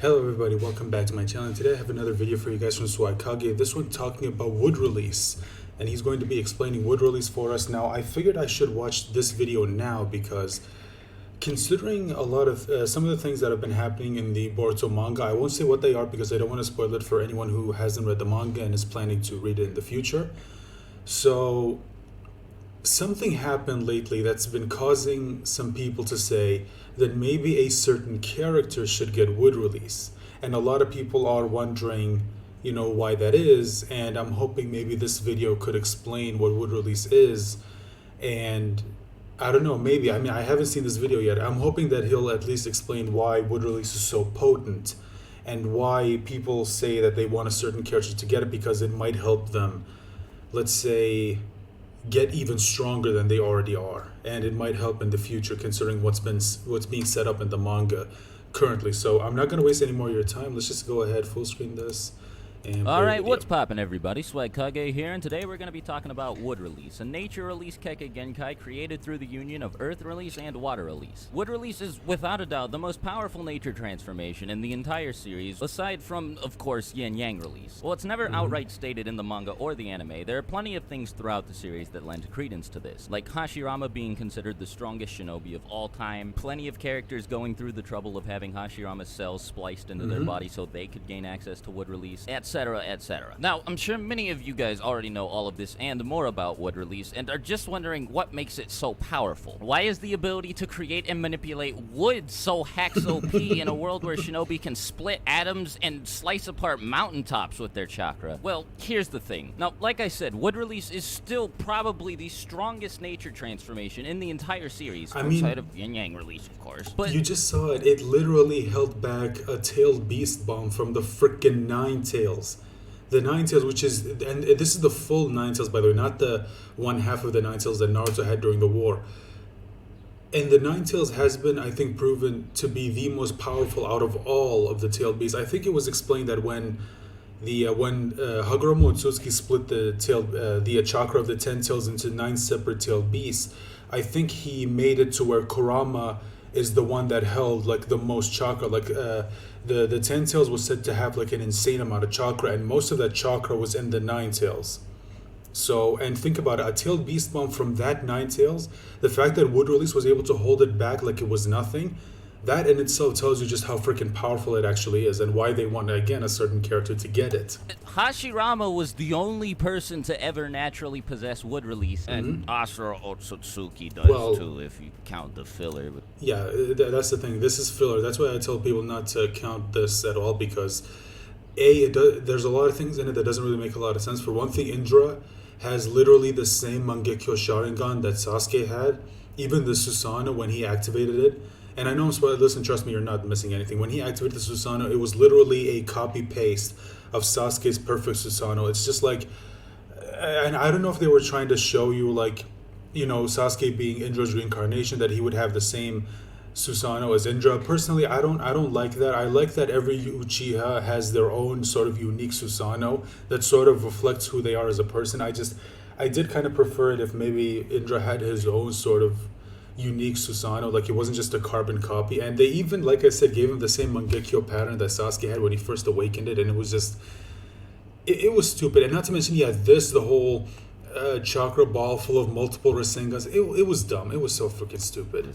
Hello everybody, welcome back to my channel. Today I have another video for you guys from Swagkage. This one talking about wood release, and he's going to be explaining wood release for us. Now I figured I should watch this video now because considering a lot of some of the things that have been happening in the Boruto manga, I won't say what they are because I don't want to spoil it for anyone who hasn't read the manga and is planning to read it in the future. So something happened lately that's been causing some people to say that maybe a certain character should get wood release. And a lot of people are wondering, why that is. And I'm hoping maybe this video could explain what wood release is. And I don't know, maybe. I haven't seen this video yet. I'm hoping that he'll at least explain why wood release is so potent and why people say that they want a certain character to get it because it might help them, let's say, get even stronger than they already are, and it might help in the future considering what's being set up in the manga currently. So I'm not going to waste any more of your time. Let's just go ahead, full screen this. Alright, what's poppin' everybody? Swagkage here, and today we're going to be talking about Wood Release, a nature release Kekkei Genkai created through the union of Earth Release and Water Release. Wood Release is, without a doubt, the most powerful nature transformation in the entire series, aside from, of course, Yin Yang Release. While it's never outright stated in the manga or the anime, there are plenty of things throughout the series that lend credence to this, like Hashirama being considered the strongest shinobi of all time, plenty of characters going through the trouble of having Hashirama's cells spliced into their body so they could gain access to Wood Release, etc., etc. Now, I'm sure many of you guys already know all of this and more about Wood Release and are just wondering what makes it so powerful. Why is the ability to create and manipulate wood so hacks OP in a world where shinobi can split atoms and slice apart mountaintops with their chakra? Well, here's the thing. Now, like I said, Wood Release is still probably the strongest nature transformation in the entire series, outside of Yin Yang Release, of course. But you just saw it. It literally held back a tailed beast bomb from the frickin' Nine Tails. The Nine Tails, which is, and this is the full Nine Tails, by the way, not the one half of the Nine Tails that Naruto had during the war. And the Nine Tails has been, I think, proven to be the most powerful out of all of the tailed beasts. I think it was explained that when Hagoromo Otsutsuki split the chakra of the 10 tails into 9 separate tailed beasts, I think he made it to where Kurama is the one that held like the most chakra. Like the 10 tails was said to have like an insane amount of chakra, and most of that chakra was in the 9 tails. So, and think about it, a tailed beast bomb from that 9 tails, the fact that Wood Release was able to hold it back like it was nothing, that in itself tells you just how freaking powerful it actually is and why they want, again, a certain character to get it. Hashirama was the only person to ever naturally possess Wood Release, and Asura Otsutsuki does too, if you count the filler. Yeah, that's the thing. This is filler. That's why I tell people not to count this at all, because there's a lot of things in it that doesn't really make a lot of sense. For one thing, Indra has literally the same Mangekyo Sharingan that Sasuke had, even the Susanoo when he activated it. And I know I'm spoiled. Listen, trust me, you're not missing anything. When he activated the Susanoo, it was literally a copy-paste of Sasuke's perfect Susanoo. It's just like, and I don't know if they were trying to show you, like, Sasuke being Indra's reincarnation, that he would have the same Susanoo as Indra. Personally, I don't like that. I like that every Uchiha has their own sort of unique Susanoo that sort of reflects who they are as a person. I did kind of prefer it if maybe Indra had his own sort of unique Susanoo, like it wasn't just a carbon copy. And they even, like I said, gave him the same Mangekyo pattern that Sasuke had when he first awakened it, and it was just, it was stupid. And not to mention, the whole chakra ball full of multiple Rasengas, it was dumb. It was so freaking stupid.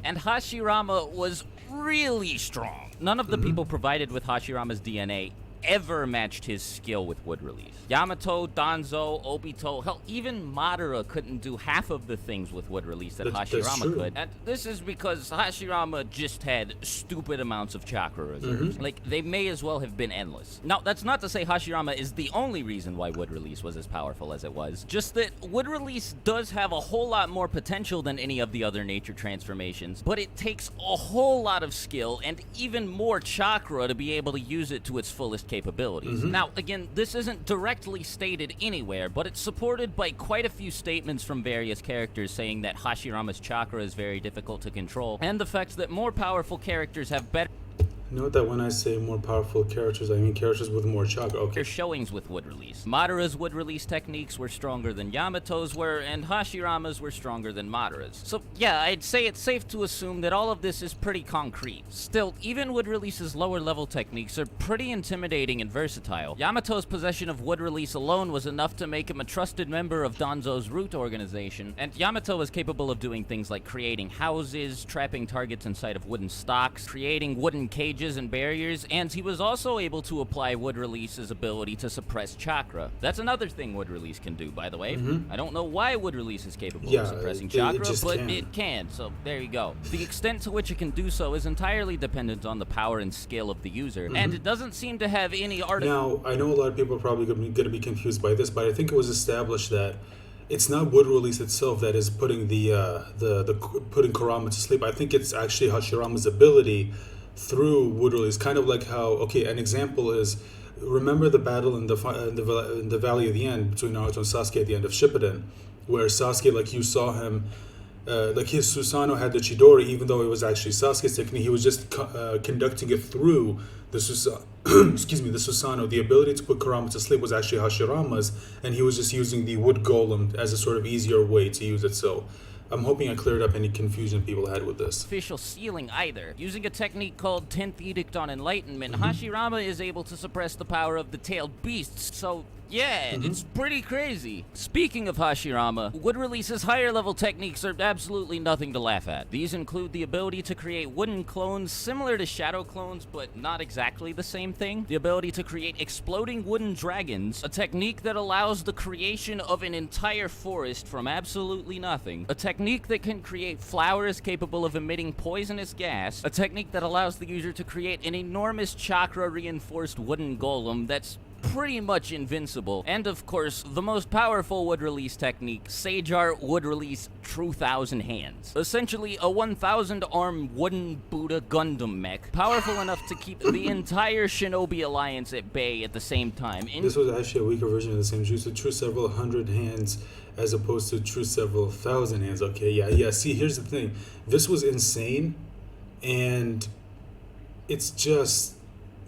And Hashirama was really strong. None of the people provided with Hashirama's DNA ever matched his skill with Wood Release. Yamato, Danzo, Obito, hell, even Madara couldn't do half of the things with Wood Release that Hashirama could. And this is because Hashirama just had stupid amounts of chakra reserves. Like, they may as well have been endless. Now, that's not to say Hashirama is the only reason why Wood Release was as powerful as it was. Just that Wood Release does have a whole lot more potential than any of the other nature transformations, but it takes a whole lot of skill and even more chakra to be able to use it to its fullest capabilities. Now, again, this isn't directly stated anywhere, but it's supported by quite a few statements from various characters saying that Hashirama's chakra is very difficult to control, and the fact that more powerful characters have better... Note that when I say more powerful characters, I mean characters with more chakra. Okay. Their showings with wood release. Madara's wood release techniques were stronger than Yamato's were, and Hashirama's were stronger than Madara's. So yeah, I'd say it's safe to assume that all of this is pretty concrete. Still, even wood release's lower level techniques are pretty intimidating and versatile. Yamato's possession of wood release alone was enough to make him a trusted member of Danzo's root organization, and Yamato was capable of doing things like creating houses, trapping targets inside of wooden stocks, creating wooden cages and barriers, and he was also able to apply wood release's ability to suppress chakra. That's another thing wood release can do, by the way. I don't know why wood release is capable of suppressing chakra, but it can, so there you go. The extent to which it can do so is entirely dependent on the power and skill of the user, and it doesn't seem to have any Now, I know a lot of people are probably going to be confused by this, but I think it was established that it's not wood release itself that is putting putting Kurama to sleep. I think it's actually Hashirama's ability through wood release, kind of like how, okay, an example is, remember the battle in the Valley of the End between Naruto and Sasuke at the end of Shippuden, where Sasuke, like you saw him, like his Susanoo had the Chidori, even though it was actually Sasuke's technique, he was just conducting it through the Susanoo. The ability to put Kurama to sleep was actually Hashirama's, and he was just using the wood golem as a sort of easier way to use it. So I'm hoping I cleared up any confusion people had with this. Official ceiling either. Using a technique called 10th Edict on Enlightenment, Hashirama is able to suppress the power of the tailed beasts, so yeah, it's pretty crazy. Speaking of Hashirama, wood release's higher level techniques are absolutely nothing to laugh at. These include the ability to create wooden clones similar to shadow clones, but not exactly the same thing. The ability to create exploding wooden dragons, a technique that allows the creation of an entire forest from absolutely nothing. A technique that can create flowers capable of emitting poisonous gas. A technique that allows the user to create an enormous chakra reinforced wooden golem that's pretty much invincible. And of course, the most powerful wood release technique, Sage Art Wood Release True Thousand Hands. Essentially a 1,000 arm wooden Buddha Gundam mech, powerful enough to keep the entire Shinobi Alliance at bay at the same time. This was actually a weaker version of the same True several hundred hands as opposed to True several thousand hands. Okay, yeah. See, here's the thing. This was insane, and it's just,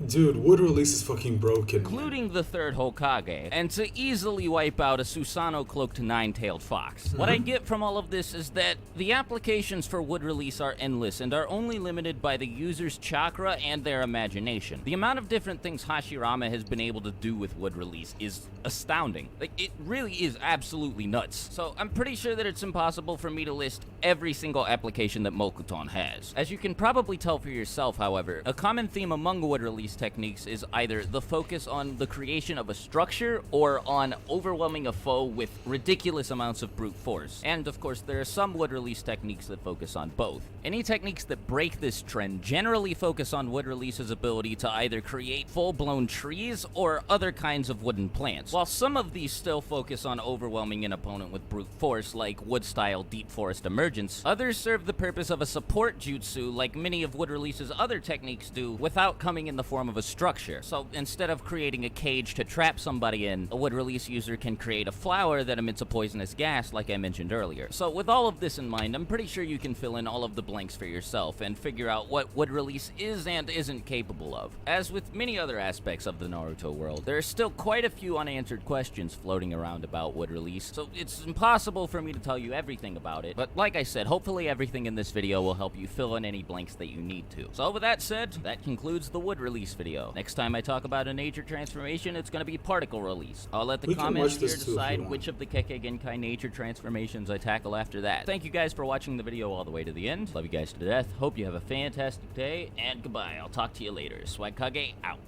dude, wood release is fucking broken. Including the third Hokage, and to easily wipe out a Susanoo cloaked nine-tailed fox. What I get from all of this is that the applications for wood release are endless and are only limited by the user's chakra and their imagination. The amount of different things Hashirama has been able to do with wood release is astounding. Like, it really is absolutely nuts. So I'm pretty sure that it's impossible for me to list every single application that Mokuton has. As you can probably tell for yourself, however, a common theme among wood release techniques is either the focus on the creation of a structure or on overwhelming a foe with ridiculous amounts of brute force. And of course, there are some wood release techniques that focus on both. Any techniques that break this trend generally focus on wood release's ability to either create full-blown trees or other kinds of wooden plants. While some of these still focus on overwhelming an opponent with brute force, like wood-style deep forest emergence, others serve the purpose of a support jutsu like many of wood release's other techniques do without coming in the form of a structure. So instead of creating a cage to trap somebody in, a wood release user can create a flower that emits a poisonous gas like I mentioned earlier. So with all of this in mind, I'm pretty sure you can fill in all of the blanks for yourself and figure out what wood release is and isn't capable of. As with many other aspects of the Naruto world, there are still quite a few unanswered questions floating around about wood release, so it's impossible for me to tell you everything about it. But like I said, hopefully everything in this video will help you fill in any blanks that you need to. So with that said, that concludes the wood release video. Next time I talk about a nature transformation, it's going to be particle release. I'll let the comments here decide which of the Kekkei Genkai nature transformations I tackle after that. Thank you guys for watching the video all the way to the end. Love you guys to death. Hope you have a fantastic day, and goodbye. I'll talk to you later. Swagkage out.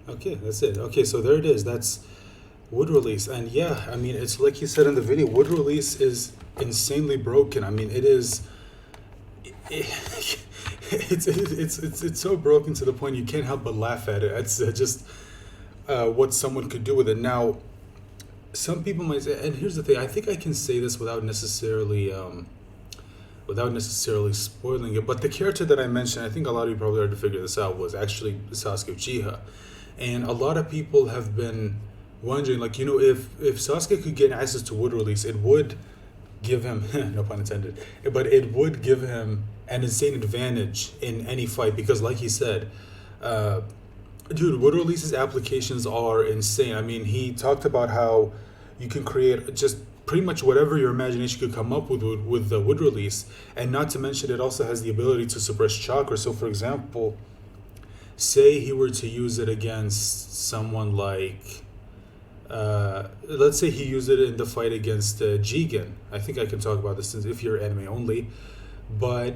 Okay, that's it. Okay, so there it is. That's wood release. And yeah, I mean, it's like you said in the video, wood release is insanely broken. I mean, it is... It's so broken to the point you can't help but laugh at it. It's just what someone could do with it. Now, some people might say, and here's the thing, I think I can say this without necessarily spoiling it, but the character that I mentioned, I think a lot of you probably already figured this out, was actually Sasuke Uchiha. And a lot of people have been wondering, like, you know, if Sasuke could get access to wood release, it would give him, no pun intended, but it would give him an insane advantage in any fight because, like he said, dude, wood release's applications are insane. I mean, he talked about how you can create just pretty much whatever your imagination could come up with the wood release, and not to mention it also has the ability to suppress chakra. So, for example, say he were to use it against someone like, let's say he used it in the fight against Jigen. I think I can talk about this since if you're anime only, but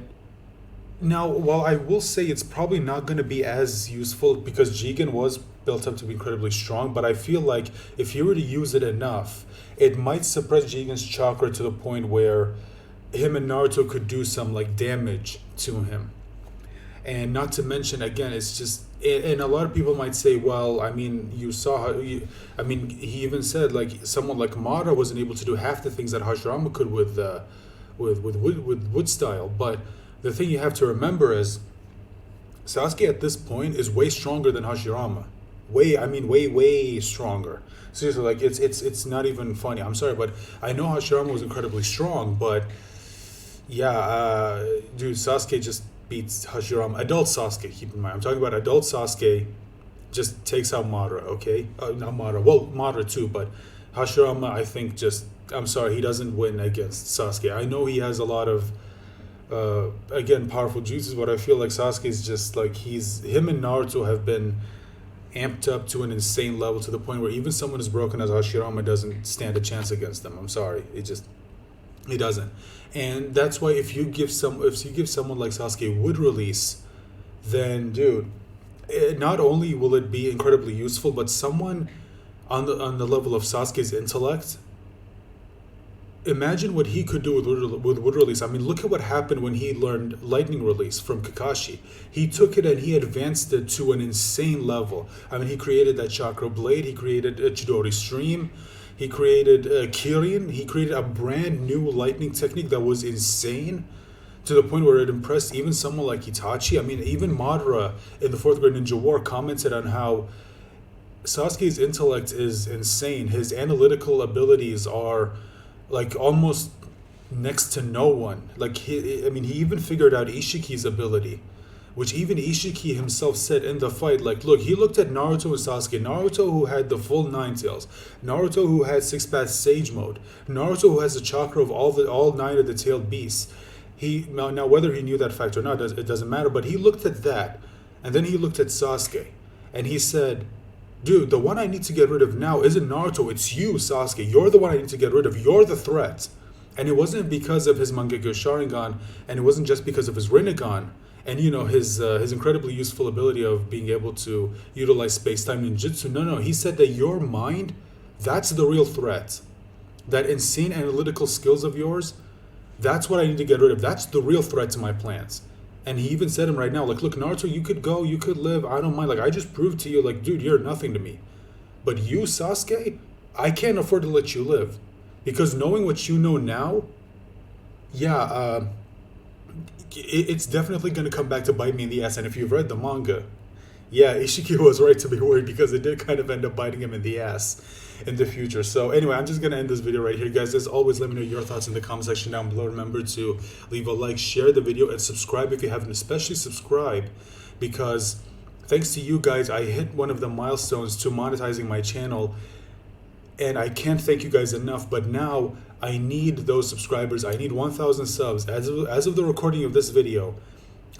now, while I will say it's probably not going to be as useful because Jigen was built up to be incredibly strong, but I feel like if you were to use it enough, it might suppress Jigen's chakra to the point where him and Naruto could do some like damage to him. And not to mention, again, it's just, and a lot of people might say, well, I mean, you saw how, I mean, he even said like someone like Madara wasn't able to do half the things that Hashirama could with wood style, but the thing you have to remember is Sasuke at this point is way stronger than Hashirama. Way stronger. Seriously, like it's not even funny. I'm sorry, but I know Hashirama was incredibly strong, but yeah, dude, Sasuke just beats Hashirama. Adult Sasuke, keep in mind. I'm talking about adult Sasuke just takes out Madara, okay? Not Madara. Well, Madara too, but Hashirama, I think just, I'm sorry, he doesn't win against Sasuke. I know he has a lot of again, powerful jutsus, but I feel like Sasuke is just like him and Naruto have been amped up to an insane level to the point where even someone as broken as Hashirama doesn't stand a chance against them. I'm sorry, he doesn't, and that's why if you give someone like Sasuke wood release, then dude, not only will it be incredibly useful, but someone on the level of Sasuke's intellect. Imagine what he could do with wood release. I mean, look at what happened when he learned lightning release from Kakashi. He took it and he advanced it to an insane level. I mean, he created that chakra blade. He created a Chidori stream. He created Kirin. He created a brand new lightning technique that was insane to the point where it impressed even someone like Itachi. I mean, even Madara in the 4th grade Ninja War commented on how Sasuke's intellect is insane. His analytical abilities are like almost next to no one. Like he even figured out Ishiki's ability, which even Ishiki himself said in the fight, like, look, he looked at Naruto and Sasuke. Naruto who had the full 9 tails, Naruto who had 6-path sage mode, Naruto who has the chakra of all 9 of the tailed beasts. Now whether he knew that fact or not, it doesn't matter, but he looked at that, and then he looked at Sasuke, and he said, dude, the one I need to get rid of now isn't Naruto, it's you, Sasuke. You're the one I need to get rid of. You're the threat. And it wasn't because of his Mangekyo Sharingan, and it wasn't just because of his Rinnegan, and his incredibly useful ability of being able to utilize space-time ninjutsu. No, he said that your mind, that's the real threat. That insane analytical skills of yours, that's what I need to get rid of. That's the real threat to my plans. And he even said him right now, like, look, Naruto, you could go, you could live, I don't mind. Like, I just proved to you, like, dude, you're nothing to me. But you, Sasuke, I can't afford to let you live. Because knowing what you know now, yeah, it's definitely going to come back to bite me in the ass. And if you've read the manga, yeah, Ishiki was right to be worried because it did kind of end up biting him in the ass in the future. So anyway, I'm just going to end this video right here, guys. As always, let me know your thoughts in the comment section down below. Remember to leave a like, share the video, and subscribe if you haven't, especially subscribe, because thanks to you guys, I hit one of the milestones to monetizing my channel, and I can't thank you guys enough. But now I need those subscribers. I need 1,000 subs. As of the recording of this video,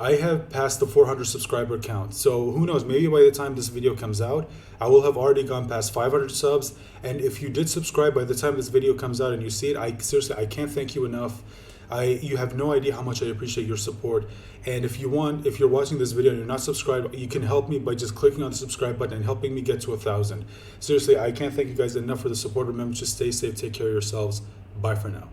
I have passed the 400 subscriber count. So who knows, maybe by the time this video comes out, I will have already gone past 500 subs. And if you did subscribe by the time this video comes out and you see it, I can't thank you enough. You have no idea how much I appreciate your support. And if you're watching this video and you're not subscribed, you can help me by just clicking on the subscribe button and helping me get to 1,000. Seriously, I can't thank you guys enough for the support. Remember to stay safe, take care of yourselves. Bye for now.